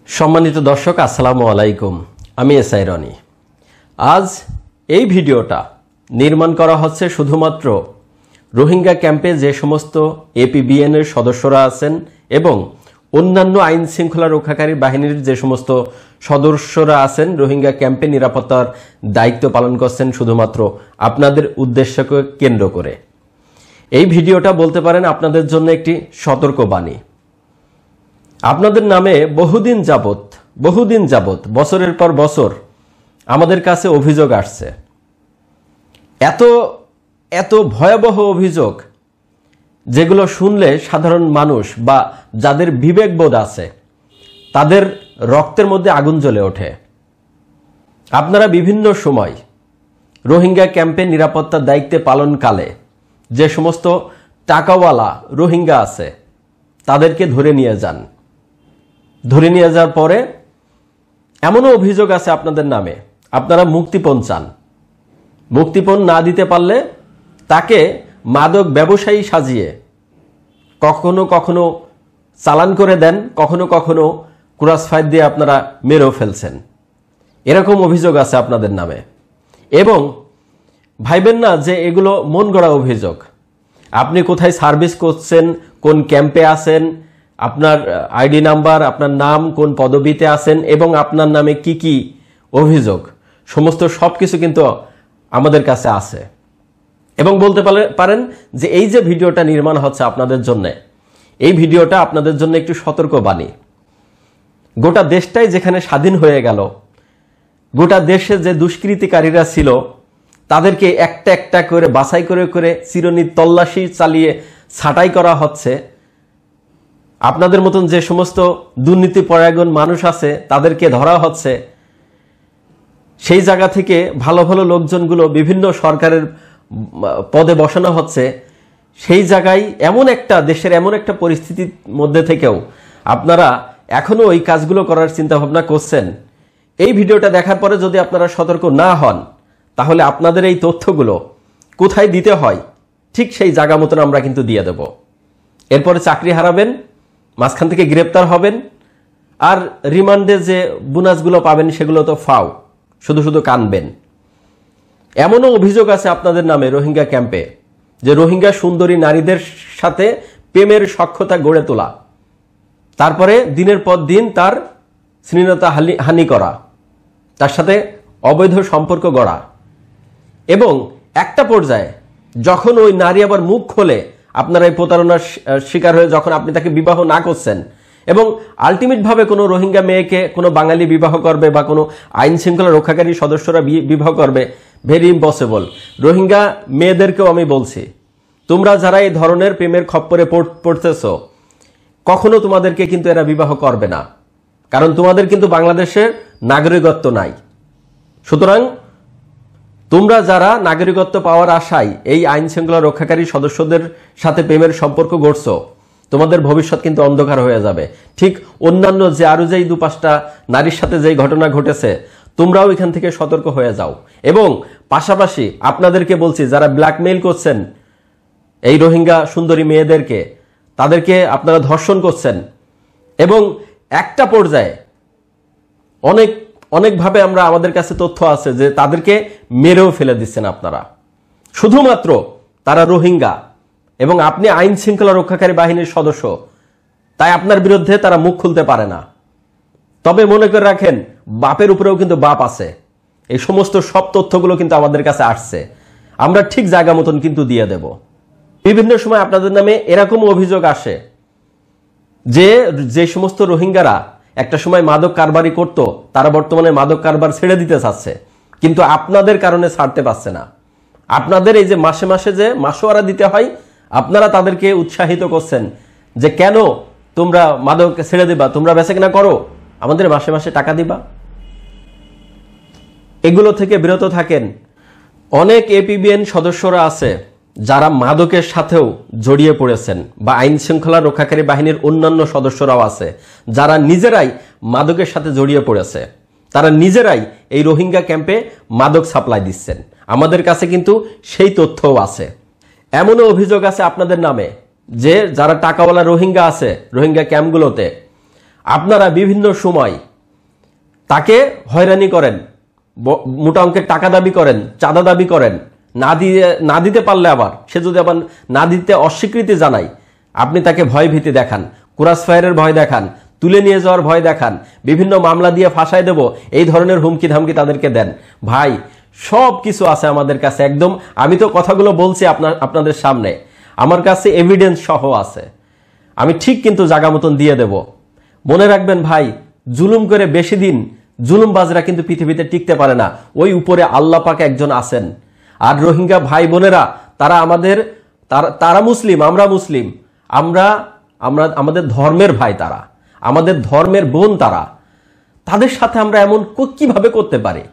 सम्मानित दर्शक আসসালামু আলাইকুম আমি এসআই রনি। आज এই ভিডিওটা নির্মাণ করা হচ্ছে শুধুমাত্র রোহিঙ্গা ক্যাম্পে যে সমস্ত এপিবিএন এর সদস্যরা আছেন এবং অন্যান্য আইন শৃঙ্খলা রক্ষাকারী বাহিনীর যে সমস্ত সদস্যরা আছেন রোহিঙ্গা ক্যাম্পে নিরাপত্তার দায়িত্ব পালন করছেন শুধুমাত্র আপনাদের উদ্দেশ্যকে কেন্দ্র করে। এই ভিডিওটা বলতে পারেন আপনাদের জন্য একটি সতর্কবাণী। আপনাদের নামে বহুদিন যাবত বছরের পর বছর আমাদের কাছে অভিযোগ আসছে। এত ভয়াবহ অভিযোগ যেগুলো শুনলে সাধারণ মানুষ বা যাদের বিবেকবোধ আছে তাদের রক্তের মধ্যে আগুন জ্বলে ওঠে। আপনারা বিভিন্ন সময় রোহিঙ্গা ক্যাম্পে নিরাপত্তার দায়িত্বে পালনকালে যে সমস্ত টাকাওয়ালা রোহিঙ্গা আছে তাদেরকে ধরে নিয়ে যাওয়ার পরে এমনও অভিযোগ আছে আপনাদের নামে, আপনারা মুক্তিপণ চান। মুক্তিপণ না দিতে পারলে তাকে মাদক ব্যবসায়ী সাজিয়ে কখনো কখনো চালান করে দেন, কখনো কখনো ক্রস ফায়ার দিয়ে আপনারা মেরেও ফেলছেন। এরকম অভিযোগ আছে আপনাদের নামে। এবং ভাইবেন না যে এগুলো মন গড়া অভিযোগ। আপনি কোথায় সার্ভিস করছেন, কোন ক্যাম্পে আছেন, আপনার আইডি নাম্বার, আপনার নাম, কোন পদবিতে আছেন এবং আপনার নামে কি কি অভিযোগ সমস্ত সবকিছু কিন্তু আমাদের কাছে আছে। এবং বলতে পারেন যে এই যে ভিডিওটা নির্মাণ হচ্ছে আপনাদের জন্য, এই ভিডিওটা আপনাদের জন্য একটু সতর্কবাণী। গোটা দেশটাই যেখানে স্বাধীন হয়ে গেল, গোটা দেশে যে দুষ্কৃতিকারীরা ছিল তাদেরকে একটা একটা করে বাছাই করে চিরনির তল্লাশি চালিয়ে ছাঁটাই করা হচ্ছে। আপনাদের মতন যে সমস্ত দুর্নীতিপরায়ণ মানুষ আছে তাদেরকে ধরা হচ্ছে। সেই জায়গা থেকে ভালো ভালো লোকজনগুলো বিভিন্ন সরকারের পদে বসানো হচ্ছে। সেই জায়গায় দেশের এমন একটা পরিস্থিতির মধ্যে থেকেও আপনারা এখনো ওই কাজগুলো করার চিন্তা ভাবনা করছেন। এই ভিডিওটা দেখার পরে যদি আপনারা সতর্ক না হন তাহলে আপনাদের এই তথ্যগুলো কোথায় দিতে হয় ঠিক সেই জায়গা মতন আমরা কিন্তু দিয়ে দেব। এরপরে চাকরি হারাবেন, মাঝখান থেকে গ্রেপ্তার হবেন, আর রিমান্ডে যে বোনাসগুলো পাবেন সেগুলো তো ফাও, শুধু কানবেন। এমনও অভিযোগ আছে আপনাদের নামে রোহিঙ্গা ক্যাম্পে যে রোহিঙ্গা সুন্দরী নারীদের সাথে প্রেমের সখ্যতা গড়ে তোলা, তারপরে দিনের পর দিন তার স্ত্রীণতা হানি করা, তার সাথে অবৈধ সম্পর্ক গড়া, এবং একটা পর্যায়ে যখন ওই নারী আবার মুখ খোলে আপনারা এই প্রতারণার শিকার হয়ে যখন আপনি তাকে বিবাহ না করছেন এবং আলটিমেটভাবে কোনো রোহিঙ্গা মেয়েকে কোনো বাঙালি বিবাহ করবে বা কোনো আইন শৃঙ্খলা রক্ষাকারী সদস্যরা বিবাহ করবে, ভেরি ইম্পসিবল। রোহিঙ্গা মেয়েদেরকেও আমি বলছি, তোমরা যারা এই ধরনের প্রেমের খপ্পরে পড়তেছ কখনো তোমাদেরকে কিন্তু এরা বিবাহ করবে না, কারণ তোমাদের কিন্তু বাংলাদেশের নাগরিকত্ব নাই। সুতরাং তোমরা যারা নাগরিকত্ব পাওয়ার আশায় এই আইন শৃঙ্খলা রক্ষাকারী সদস্যদের সাথে প্রেমের সম্পর্ক গড়ছ, তোমাদের ভবিষ্যৎ কিন্তু অন্ধকার হয়ে যাবে। ঠিক অন্যান্য যে আরো যেই 2-5টা নারীর সাথে যেই ঘটনা ঘটেছে তোমরাও এখান থেকে সতর্ক হয়ে যাও। এবং পাশাপাশি আপনাদেরকে বলছি, যারা ব্ল্যাকমেইল করছেন এই রোহিঙ্গা সুন্দরী মেয়েদেরকে, তাদেরকে আপনারা ধর্ষণ করছেন এবং একটা পর্যায়ে অনেকভাবে আমাদের কাছে তথ্য আছে যে তাদেরকে মেরেও ফেলে দিচ্ছেন আপনারা, শুধুমাত্র তারা রোহিঙ্গা এবং আপনি আইন শৃঙ্খলা রক্ষাকারী বাহিনীর সদস্য, তাই আপনার বিরুদ্ধে তারা মুখ খুলতে পারে না। তবে মনে করে রাখেন, বাপের উপরেও কিন্তু বাপ আছে। এই সমস্ত সব তথ্যগুলো কিন্তু আমাদের কাছে আসছে, আমরা ঠিক জায়গা মতন কিন্তু দিয়ে দেব। বিভিন্ন সময় আপনাদের নামে এরকম অভিযোগ আসে যে সমস্ত রোহিঙ্গারা একটা সময় মাদক কারবারি করত তারা বর্তমানে মাদক কারবার ছেড়ে দিতে চাচ্ছে, কিন্তু আপনাদের কারণে ছাড়তে পারছে না। আপনাদের এই যে মাসে মাসে যে মাসোয়ারা দিতে হয়, আপনারা তাদেরকে উৎসাহিত করছেন যে কেন তোমরা মাদক ছেড়ে দিবা, তোমরা বেচাকেনা করো, আমাদের মাসে মাসে টাকা দিবা। এগুলো থেকে বিরত থাকেন। অনেক এপিবিএন সদস্যরা আছে যারা মাদকের সাথেও জড়িয়ে পড়েছেন, বা আইন শৃঙ্খলা রক্ষাকারী বাহিনীর অন্যান্য সদস্যরাও আছে যারা নিজেরাই মাদকের সাথে জড়িয়ে পড়েছে। তারা নিজেরাই এই রোহিঙ্গা ক্যাম্পে মাদক সাপ্লাই দিচ্ছেন। আমাদের কাছে কিন্তু সেই তথ্যও আছে। এমনও অভিযোগ আছে আপনাদের নামে যে যারা টাকাওয়ালা রোহিঙ্গা আছে রোহিঙ্গা ক্যাম্পগুলোতে, আপনারা বিভিন্ন সময় তাকে হয়রানি করেন, মোটা অঙ্কের টাকা দাবি করেন, চাঁদা দাবি করেন, না দিতে পারলে আবার সে যদি আবার না দিতে অস্বীকৃতি জানায়, আপনি তাকে ভয় ভীতি দেখান, ক্রস ফায়ারের ভয় দেখান, তুলে নিয়ে যাওয়ার ভয় দেখান, বিভিন্ন মামলা দিয়ে ফাঁসায় দেব, এই ধরনের হুমকি ধামকি তাদেরকে দেন। ভাই, সব কিছু আছে আমাদের কাছে, একদম আমি তো কথাগুলো বলছি আপনাদের সামনে, আমার কাছে এভিডেন্স সহ আছে, আমি ঠিক কিন্তু জায়গা মতন দিয়ে দেব। মনে রাখবেন ভাই, জুলুম করে বেশি দিন জুলুমবাজরা কিন্তু পৃথিবীতে টিকতে পারে না, ওই উপরে আল্লাহ পাক একজন আছেন। আর রোহিঙ্গা ভাই বোনেরা, তারা মুসলিম, আমরা মুসলিম, আমরা আমাদের ধর্মের ভাই, তারা আমাদের ধর্মের বোন, তাদের সাথে আমরা এমন কিভাবে করতে পারি?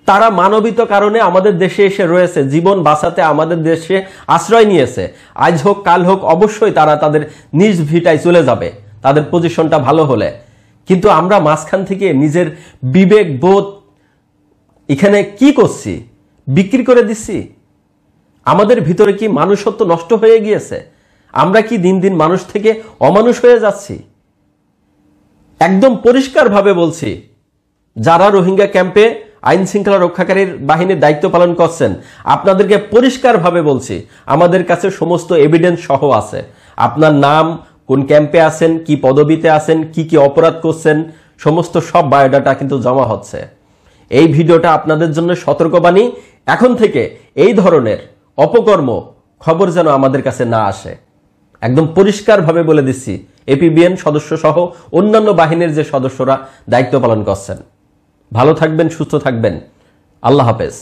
তারা মানবিত কারণে আমাদের দেশে এসে রয়েছে, জীবন বাঁচাতে আমাদের দেশে আশ্রয় নিয়েছে। আজ হোক কাল হোক অবশ্যই তারা তাদের নিজ ভিটায় চলে যাবে, তাদের পজিশনটা ভালো হলে। কিন্তু আমরা মাঝখান থেকে নিজের বিবেক বোধ এখানে কি করছি? বিক্রি করে দিচ্ছি? আমাদের ভিতরে কি মানুষত্ব নষ্ট হয়ে গিয়েছে? আমরা কি দিন দিন মানুষ থেকে অমানুষ হয়ে যাচ্ছি? একদম পরিষ্কারভাবে বলছি, যারা রোহিঙ্গা ক্যাম্পে আইন শৃঙ্খলা রক্ষাকারীর বাহিনীর দায়িত্ব পালন করছেন, আপনাদেরকে পরিষ্কারভাবে বলছি, আমাদের কাছে সমস্ত এভিডেন্স সহ আছে। আপনার নাম, কোন ক্যাম্পে আছেন, কি পদবিতে আছেন, কি কি অপরাধ করছেন, সমস্ত সব বায়োডাটা কিন্তু জমা হচ্ছে। এই ভিডিওটা আপনাদের জন্য সতর্কবাণী, এখন থেকে এই ধরনের অপকর্ম খবর যেন আমাদের কাছে না আসে। একদম পরিষ্কারভাবে বলে দিচ্ছি, এপিবিএন সদস্য সহ অন্যান্য বাহিনীর যে সদস্যরা দায়িত্ব পালন করছেন। ভালো থাকবেন, সুস্থ থাকবেন, আল্লাহ হাফেজ।